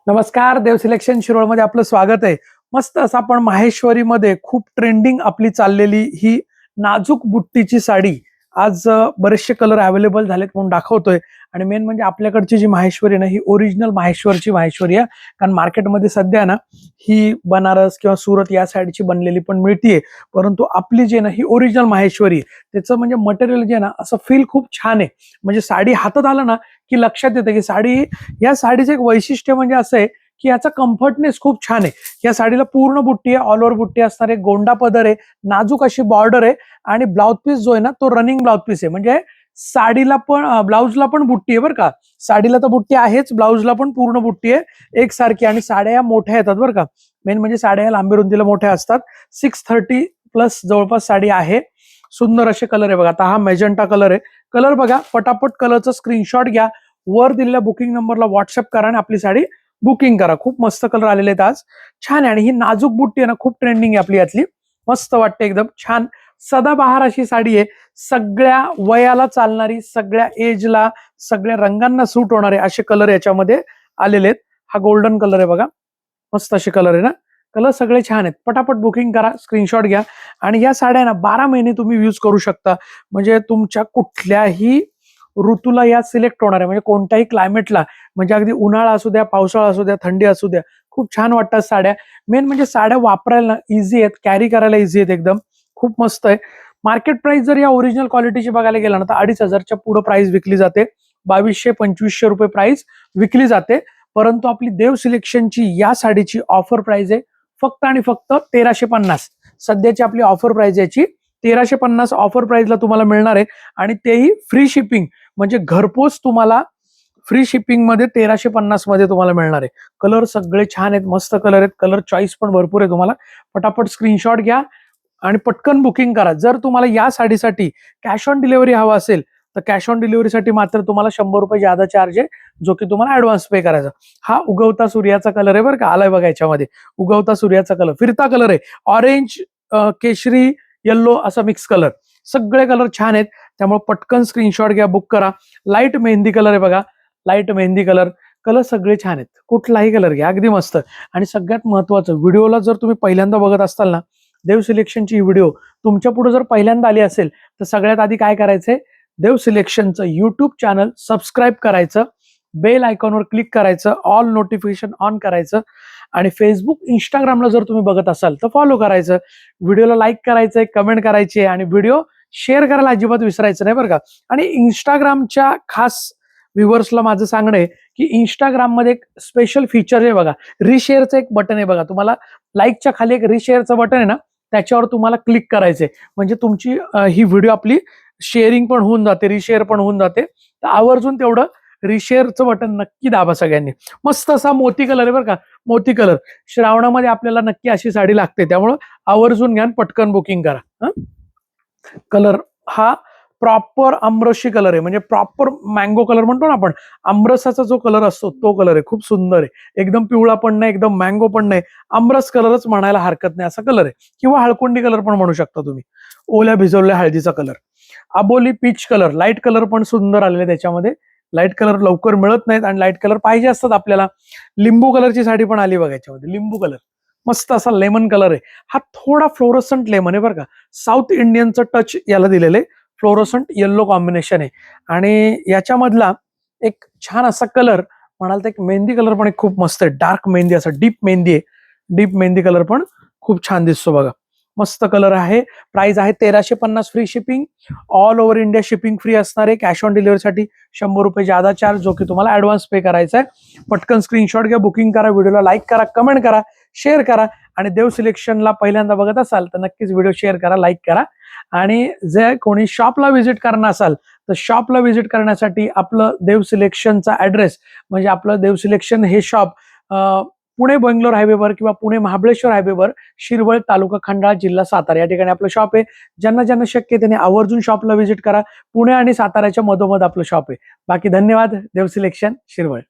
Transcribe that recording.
नमस्कार, देव सिलेक्शन शिरोळमध्ये आपलं स्वागत आहे. मस्त असं आपण माहेश्वरीमध्ये खूप ट्रेंडिंग आपली चाललेली ही नाजूक बुट्टीची साडी आज बरेचसे कलर अवेलेबल झालेत म्हणून दाखवतोय. आणि मेन म्हणजे आपल्याकडची जी माहेश्वरी ना ही ओरिजिनल माहेश्वरची माहेश्वरी आहे. कारण मार्केटमध्ये सध्या ना ही बनारस किंवा सुरत या साईडची बनलेली पण मिळतीये, परंतु आपली जी ना ही ओरिजिनल माहेश्वरी आहे. त्याचं म्हणजे मटेरियल जे ना असं फील खूप छान आहे. म्हणजे साडी हातात आलं ना की लक्षात येतं की साडी, या साडीचं एक वैशिष्ट्य म्हणजे असं आहे की याचा कम्फर्टनेस खूप छान आहे. या साडीला पूर्ण बुट्टी आहे, ऑल ओव्हर बुट्टी असणार आहे, गोंडा पदर आहे, नाजूक अशी बॉर्डर आहे आणि ब्लाउज पीस जो आहे ना तो रनिंग ब्लाउज पीस आहे. म्हणजे साडीला पण ब्लाउजला पण बुट्टी आहे बरं का. साडीला तर बुट्टी आहेच, ब्लाउजला पण पूर्ण बुट्टी आहे एकसारखी. आणि साड्या या मोठ्या येतात बरं का. मेन म्हणजे साड्या या लांबी रुंदीला मोठ्या असतात. 630+ जवळपास साडी आहे. सुंदर असे कलर आहे बघा. आता हा मेजंटा कलर आहे. कलर बघा, पटापट कलरचा स्क्रीनशॉट घ्या, वर दिलेल्या बुकिंग नंबरला व्हॉट्सअप करा आणि आपली साडी बुकिंग करा. खूप मस्त कलर आलेले आहेत आज, छान आहे. आणि ही नाजूक बुट्टी आहे ना खूप ट्रेंडिंग आहे आपली यातली, मस्त वाटते एकदम छान. सदाबहार अशी साडी आहे, सगळ्या वयाला चालणारी, सगळ्या एजला, सगळ्या रंगांना सूट होणारे असे कलर याच्यामध्ये आलेले आहेत. हा गोल्डन कलर आहे बघा, मस्त असे कलर आहे ना. कलर सगळे छान आहेत. पटापट बुकिंग करा, स्क्रीनशॉट घ्या. आणि या साड्या ना 12 महिने तुम्ही यूज करू शकता. म्हणजे तुमच्या कुठल्याही ऋतूला या सिलेक्ट होणार आहे, म्हणजे कोणत्याही क्लायमेटला. म्हणजे अगदी उन्हाळा असू द्या, पावसाळा असू द्या, थंडी असू द्या, खूप छान वाटतात साड्या. मेन म्हणजे साड्या वापरायला इझी आहेत, कॅरी करायला इझी आहेत एकदम, खूप मस्त आहे. मार्केट प्राइस जर या ओरिजिनल क्वालिटीची बघायला गेला ना तर 2500च्या पुढे प्राइस विकली जाते. 2200-2500 रुपये प्राइस विकली जाते. परंतु आपली देव सिलेक्शनची या साडीची ऑफर प्राइस आहे फक्त आणि फक्त 1350. सध्याची आपली ऑफर प्राइस याची 1350 ऑफर प्राइसला तुम्हाला मिळणार आहे. आणि तेही फ्री शिपिंग, म्हणजे घरपोच तुम्हाला फ्री शिपिंग मध्ये 1350 मध्ये तुम्हाला मिळणार आहे. कलर सगळे छान आहेत, मस्त कलर आहेत. कलर चॉईस पण भरपूर आहे तुम्हाला. पटापट स्क्रीनशॉट घ्या आणि पटकन बुकिंग करा. जर तुम्हाला या साडीसाठी कॅश ऑन डिलिव्हरी हवा असेल तर कॅश ऑन डिलिव्हरीसाठी मात्र तुम्हाला 100 रुपये जादा चार्ज आहे, जो की तुम्हाला ऍडव्हान्स पे करायचा. हा उगवता सूर्याचा कलर आहे बरं का, आलाय बघा याच्यामध्ये उगवता सूर्याचा कलर, फिरता कलर आहे. ऑरेंज, केशरी, येल्लो असा मिक्स कलर, सगळे कलर छान आहेत. त्यामुळे पटकन स्क्रीनशॉट घ्या, बुक करा. लाईट मेहंदी कलर आहे बघा, लाईट मेहंदी कलर. कलर सगळे छान आहेत, कुठलाही कलर घ्या, अगदी मस्त. आणि सगळ्यात महत्वाचं, व्हिडिओला जर तुम्ही पहिल्यांदा बघत असाल ना, देव सिलेक्शनची व्हिडिओ तुमच्या पुढे जर पहिल्यांदा आली असेल तर सगळ्यात आधी काय करायचंय, देव सिलेक्शनचं युट्यूब चॅनल सबस्क्राईब करायचं, बेल आयकॉनवर क्लिक करायचं, ऑल नोटिफिकेशन ऑन करायचं. आणि फेसबुक, इंस्टाग्रामला जर तुम्ही बघत असाल तर फॉलो करायचं. व्हिडिओला लाईक करायचंय, कमेंट करायची आणि व्हिडिओ शेअर करायला अजिबात विसरायचं नाही बरं का. आणि इंस्टाग्रामच्या खास व्ह्युअर्सला माझं सांगणं आहे की इंस्टाग्राम मध्ये एक स्पेशल फीचर आहे बघा, रिशेअरचं एक बटन आहे बघा. तुम्हाला लाईकच्या खाली एक रिशेअरचं बटन आहे ना, त्याच्यावर तुम्हाला क्लिक करायचंय. म्हणजे तुमची ही व्हिडिओ आपली शेअरिंग पण होऊन जाते, रिशेअर पण होऊन जाते. तर आवर्जून तेवढं रिशेअरचं बटन नक्की दाबा सगळ्यांनी. मस्त असा मोती कलर आहे बरं का, मोती कलर. श्रावणामध्ये आपल्याला नक्की अशी साडी लागते, त्यामुळं आवर्जून घ्या, पटकन बुकिंग करा. कलर हा प्रॉपर आमरशी कलर आहे, म्हणजे प्रॉपर मँगो कलर म्हणतो ना आपण, आमरसाचा जो कलर असतो तो कलर आहे. खूप सुंदर आहे, एकदम पिवळा पण नाही, एकदम मँगो पण नाही, आमरस कलरच म्हणायला हरकत नाही असा कलर आहे. किंवा हळकुंडी कलर पण म्हणू शकता तुम्ही, ओल्या भिजवलेल्या हळदीचा कलर. अबोली पीच कलर, लाईट कलर पण सुंदर आलेले त्याच्यामध्ये. लाईट कलर लवकर मिळत नाहीत आणि लाईट कलर पाहिजे असतात आपल्याला. लिंबू कलरची साडी पण आली बघा याच्यामध्ये, लिंबू कलर, मस्त असा लेमन कलर आहे. हा थोडा फ्लोरोसंट लेमन आहे बरं का, साऊथ इंडियनचं टच याला दिलेले, फ्लोरोसंट येल्लो कॉम्बिनेशन आहे. आणि याच्यामधला एक छान असा कलर म्हणाल तर एक मेहंदी कलर पण एक खूप मस्त आहे, डार्क मेहंदी, असा डीप मेहंदी आहे. डीप मेहंदी कलर पण खूप छान दिसतो बघा, मस्त कलर आहे. प्राइस आहे 1350, free shipping, all over India shipping free असणार आहे. कॅश ऑन डिलिव्हरीसाठी 100 रुपये जादा चार्ज, जो की तुम्हाला ऍडव्हान्स पे करायचा आहे. पटकन स्क्रीनशॉट घ्या, बुकिंग करा, व्हिडिओला लाईक करा, कमेंट करा, शेअर करा. आणि देव सिलेक्शनला पहिल्यांदा बघत असाल तर नक्कीच व्हिडिओ शेअर करा, लाईक करा. आणि जे कोणी शॉपला व्हिजिट करणार असाल तर शॉपला व्हिजिट करण्यासाठी आपलं देव सिलेक्शनचा ऍड्रेस, म्हणजे आपलं देव सिलेक्शन हे शॉप पुणे बेंगलोर हायवेवर किंवा पुणे महाबळेश्वर हायवेवर, शिरवळ, तालुका खंडाळा, जिल्हा सातारा या ठिकाणी आपलं शॉप आहे. ज्यांना ज्यांना शक्य आहे त्यांनी आवर्जून शॉपला व्हिजिट करा. पुणे आणि साताऱ्याच्या मधोमध आपलं शॉप आहे. बाकी धन्यवाद. देव सिलेक्शन, शिरवळ.